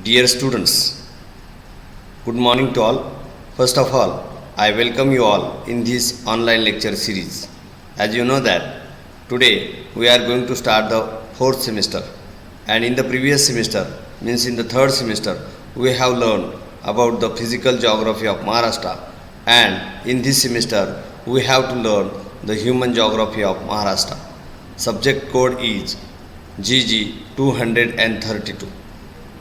Dear students, good morning to all. First of all, I welcome you all in this online lecture series. As you know that today we are going to start the fourth semester, and in the previous semester, means in the third semester, we have learned about the physical geography of Maharashtra, and in this semester we have to learn the human geography of Maharashtra. Subject code is GG 232.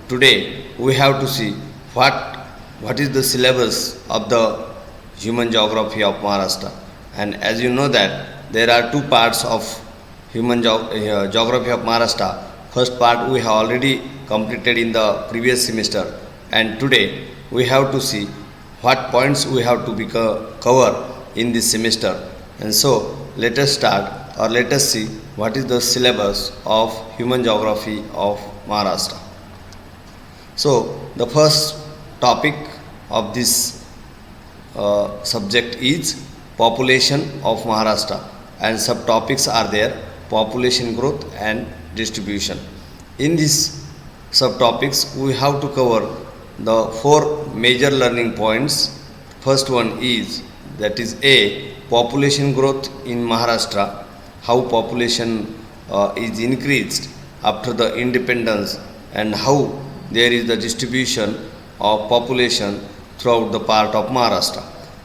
Today we have to see what is the syllabus of the human geography of Maharashtra. And as you know that there are two parts of geography of Maharashtra. First part we have already completed in the previous semester, and today we have to see what points we have to cover in this semester. And so let us start, or let us see what is the syllabus of human geography of Maharashtra. So the first topic of this subject is population of Maharashtra, and subtopics are there: population growth and distribution. In these subtopics we have to cover the four major learning points. First one is, that is A, population growth in Maharashtra, how population is increased after the independence, and how there is the distribution of population throughout the part of Maharashtra.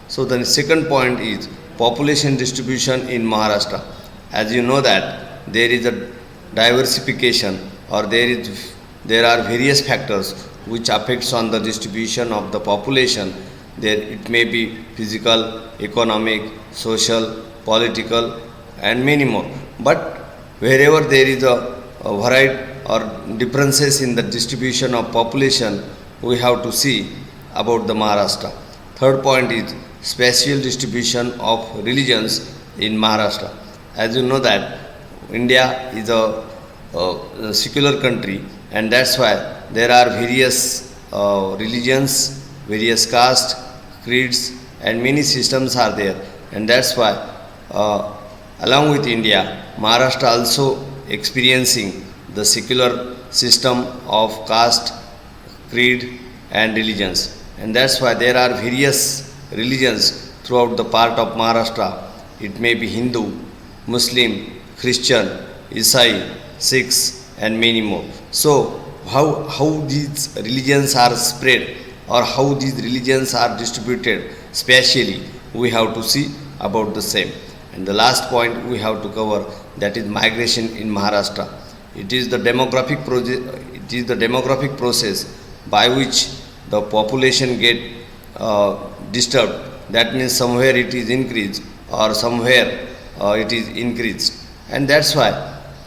So the second point is population distribution in Maharashtra. As you know that there is a diversification, or there are various factors which affects on the distribution of the population. There it may be physical, economic, social, political, and many more. But wherever there is a variety or differences in the distribution of population, we have to see about the Maharashtra. Third point is spatial distribution of religions in Maharashtra. As you know that India is a secular country, and that's why there are various religions, various castes, creeds, and many systems are there. And that's why along with India, Maharashtra also experiencing the secular system of caste, creed, and religions. And that's why there are various religions throughout the part of Maharashtra. It may be Hindu, Muslim, Christian, Isai, Sikhs, and many more. So how these religions are spread, or how these religions are distributed spatially, we have to see about the same. And the last point we have to cover, that is migration in Maharashtra. It is the demographic process by which the population get disturbed. That means somewhere it is increased, or somewhere it is increased, and that's why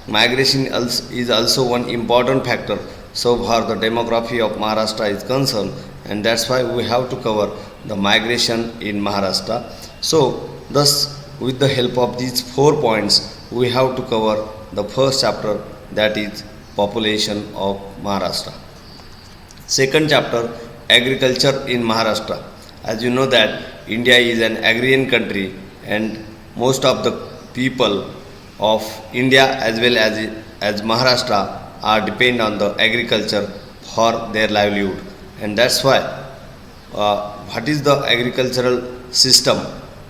migration is also one important factor so far the demography of Maharashtra is concerned. And that's why we have to cover the migration in Maharashtra. So thus, with the help of these 4 points, we have to cover the first chapter, that is population of Maharashtra. Second chapter, agriculture in Maharashtra. As you know that India is an agrarian country, and most of the people of India as well as Maharashtra are depend on the agriculture for their livelihood. And that's why what is the agricultural system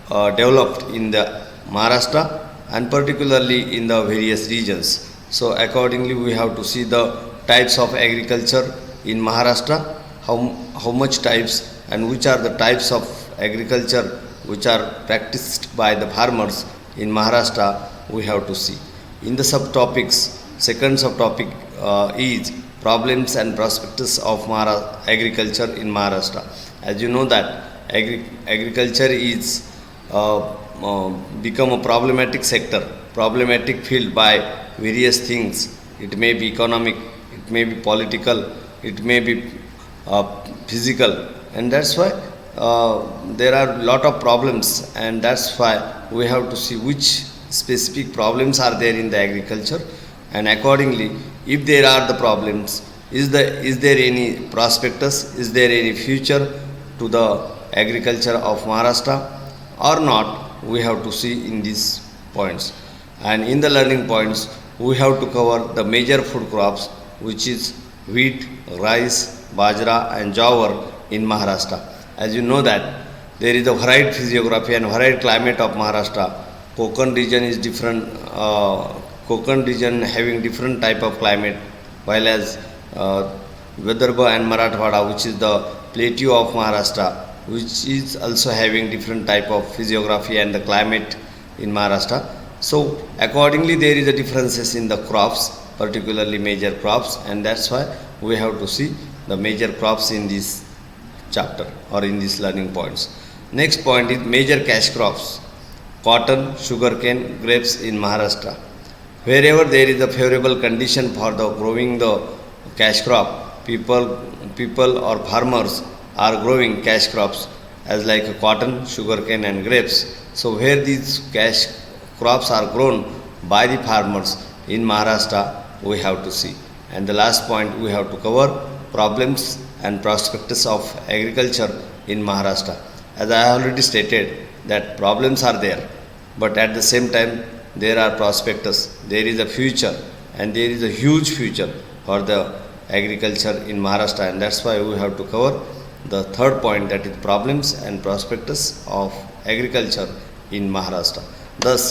developed in the Maharashtra, and particularly in the various regions. So accordingly we have to see the types of agriculture in Maharashtra, how much types, and which are the types of agriculture which are practiced by the farmers in Maharashtra, we have to see. In the subtopics, second subtopic is problems and prospects of agriculture in Maharashtra. As you know that agriculture is become a problematic sector, problematic field by various things. It may be economic, it may be political, it may be physical, and that's why there are lot of problems, and that's why we have to see which specific problems are there in the agriculture, and accordingly, if there are the problems, is there any prospectus, is there any future to the agriculture of Maharashtra or not, we have to see in these points. And in the learning points, we have to cover the major food crops, which is wheat, rice, bajra and jawar in Maharashtra. As you know that there is a varied physiography and varied climate of Maharashtra. Konkan region is different. Konkan region having different type of climate, while as Vidarbha and Marathwada, which is the plateau of Maharashtra, which is also having different type of physiography and the climate in Maharashtra. So accordingly there is a differences in the crops, particularly major crops, and that's why we have to see the major crops in this chapter or in these learning points. Next point is major cash crops: cotton, sugarcane, grapes in Maharashtra. Wherever there is a favorable condition for the growing the cash crop, people or farmers are growing cash crops as like cotton, sugarcane and grapes. So where these cash crops are grown by the farmers in Maharashtra, we have to see. And the last point we have to cover: problems and prospects of agriculture in Maharashtra. As I already stated that problems are there, but at the same time there are prospectus. There is a future, and there is a huge future for the agriculture in Maharashtra, and that's why we have to cover the third point, that is problems and prospectus of agriculture in Maharashtra. Thus,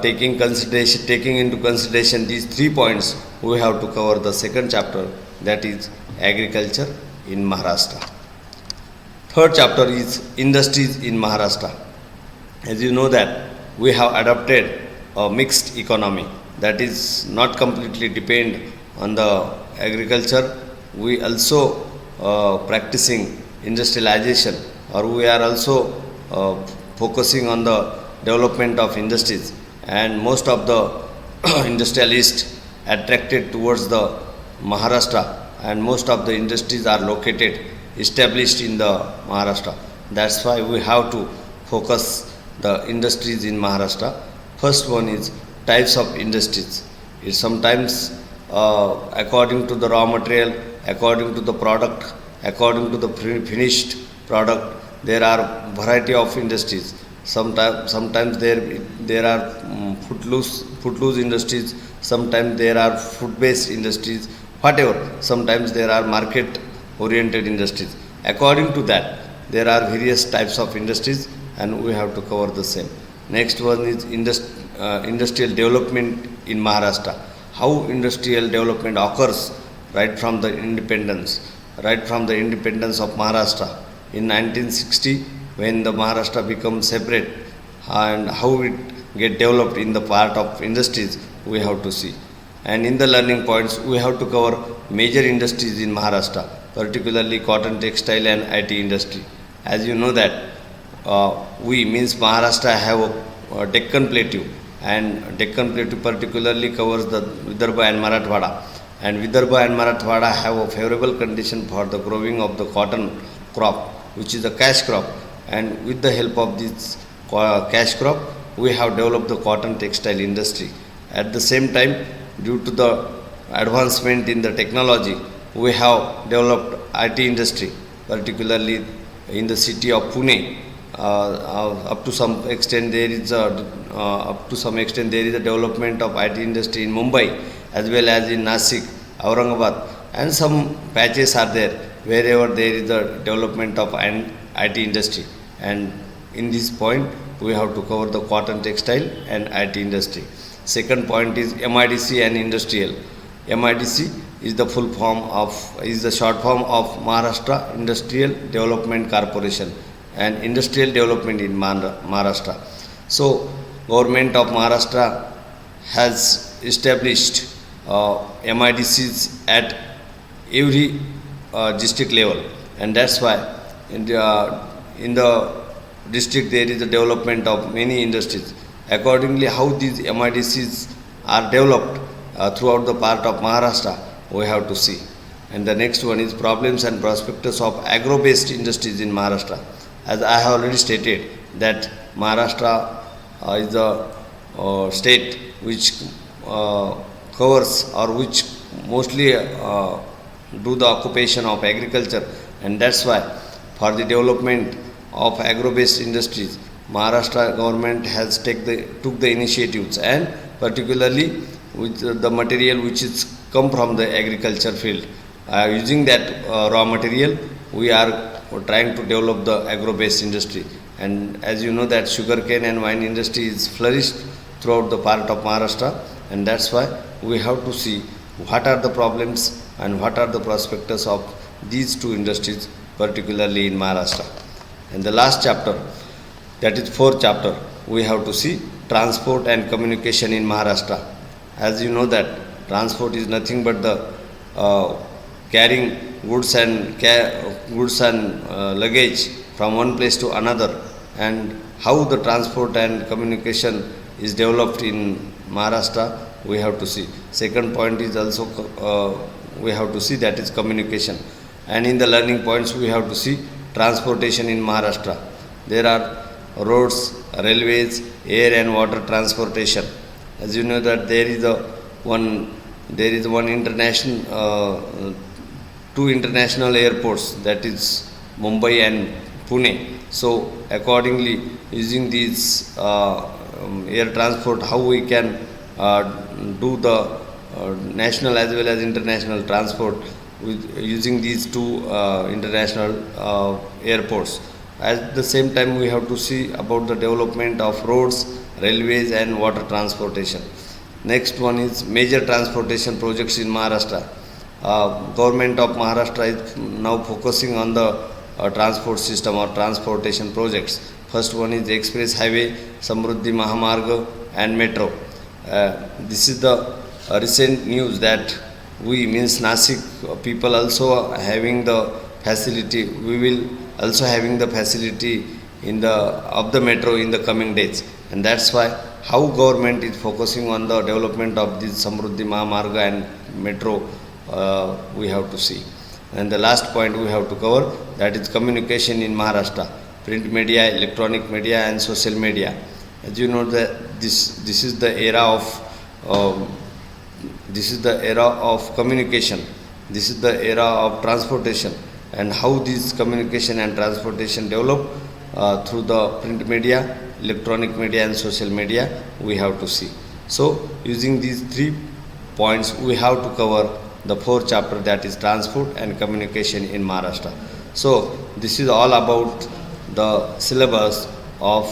taking into consideration these 3 points, we have to cover the second chapter, that is agriculture in Maharashtra. Third chapter is industries in Maharashtra. As you know that we have adopted a mixed economy, that is not completely depend on the agriculture. We also practicing industrialization, or we are also focusing on the development of industries, and most of the industrialists attracted towards the Maharashtra, and most of the industries are located established in the Maharashtra. That's why we have to focus the industries in Maharashtra. First one is types of industries. It sometimes according to the raw material, according to the product, according to the finished product, there are variety of industries. Sometimes there are footloose industries. Sometimes there are food-based industries. Whatever. Sometimes there are market-oriented industries. According to that, there are various types of industries, and we have to cover the same. Next one is industrial development in Maharashtra. How industrial development occurs right from the independence of Maharashtra in 1960, when the Maharashtra becomes separate, and how it get developed in the part of industries, we have to see. And in the learning points, we have to cover major industries in Maharashtra, particularly cotton, textile and IT industry. As you know that we means Maharashtra have a Deccan Plateau, and Deccan Plateau particularly covers the Vidarbha and Marathwada, and Vidarbha and Marathwada have a favorable condition for the growing of the cotton crop, which is a cash crop, and with the help of this cash crop we have developed the cotton textile industry. At the same time, due to the advancement in the technology, we have developed IT industry, particularly in the city of Pune. Up to some extent there is a development of IT industry in Mumbai, as well as in Nasik, Aurangabad, and some patches are there wherever there is a development of an IT industry. And in this point we have to cover the cotton, textile and IT industry. Second point is MIDC and industrial. MIDC is the short form of Maharashtra Industrial Development Corporation, and industrial development in Maharashtra. So government of Maharashtra has established MIDCs at every district level, and that's why in the district there is a development of many industries. Accordingly, how these MIDCs are developed throughout the part of Maharashtra, we have to see. And the next one is problems and prospectus of agro-based industries in Maharashtra. As I have already stated that Maharashtra is a state which covers, or which mostly do the occupation of agriculture, and that's why for the development of agro-based industries, Maharashtra government has took the initiatives, and particularly with the material which is come from the agriculture field, Using that raw material, we are trying to develop the agro-based industry. And as you know that sugarcane and wine industry is flourished throughout the part of Maharashtra, and that's why we have to see what are the problems and what are the prospectus of these two industries, particularly in Maharashtra. And the last chapter, that is fourth chapter, we have to see transport and communication in Maharashtra. As you know that transport is nothing but the carrying goods and luggage from one place to another, and how the transport and communication is developed in Maharashtra, we have to see. Second point is also we have to see, that is communication. And in the learning points, we have to see transportation in Maharashtra. There are roads, railways, air and water transportation. As you know that there is one international two international airports, that is Mumbai and Pune. So accordingly, using these air transport, how we can do the national as well as international transport with using these two international airports. At the same time, we have to see about the development of roads, railways and water transportation. Next one is major transportation projects in Maharashtra. Government of Maharashtra is now focusing on the transport system or transportation projects. First one is the express highway, Samruddhi Mahamarg and metro. This is the recent news that we, means Nasik people, also having the facility. We will also having the facility in the of the metro in the coming days, and that's why how government is focusing on the development of this Samruddhi Mahamarga and metro, we have to see. And the last point we have to cover, that is communication in Maharashtra, print media, electronic media and social media. As you know that this is the era of communication. This is the era of transportation, and how this communication and transportation develop through the print media, electronic media and social media, we have to see. So using these 3 points, we have to cover the 4th chapter, that is transport and communication in Maharashtra. So this is all about the syllabus of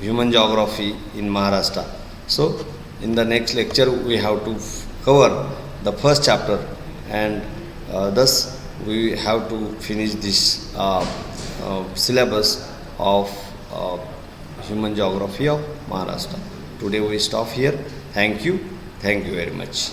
human geography in Maharashtra. So in the next lecture, we have to cover the 1st chapter, and thus we have to finish this syllabus of human geography of Maharashtra. Today we stop here. Thank you very much.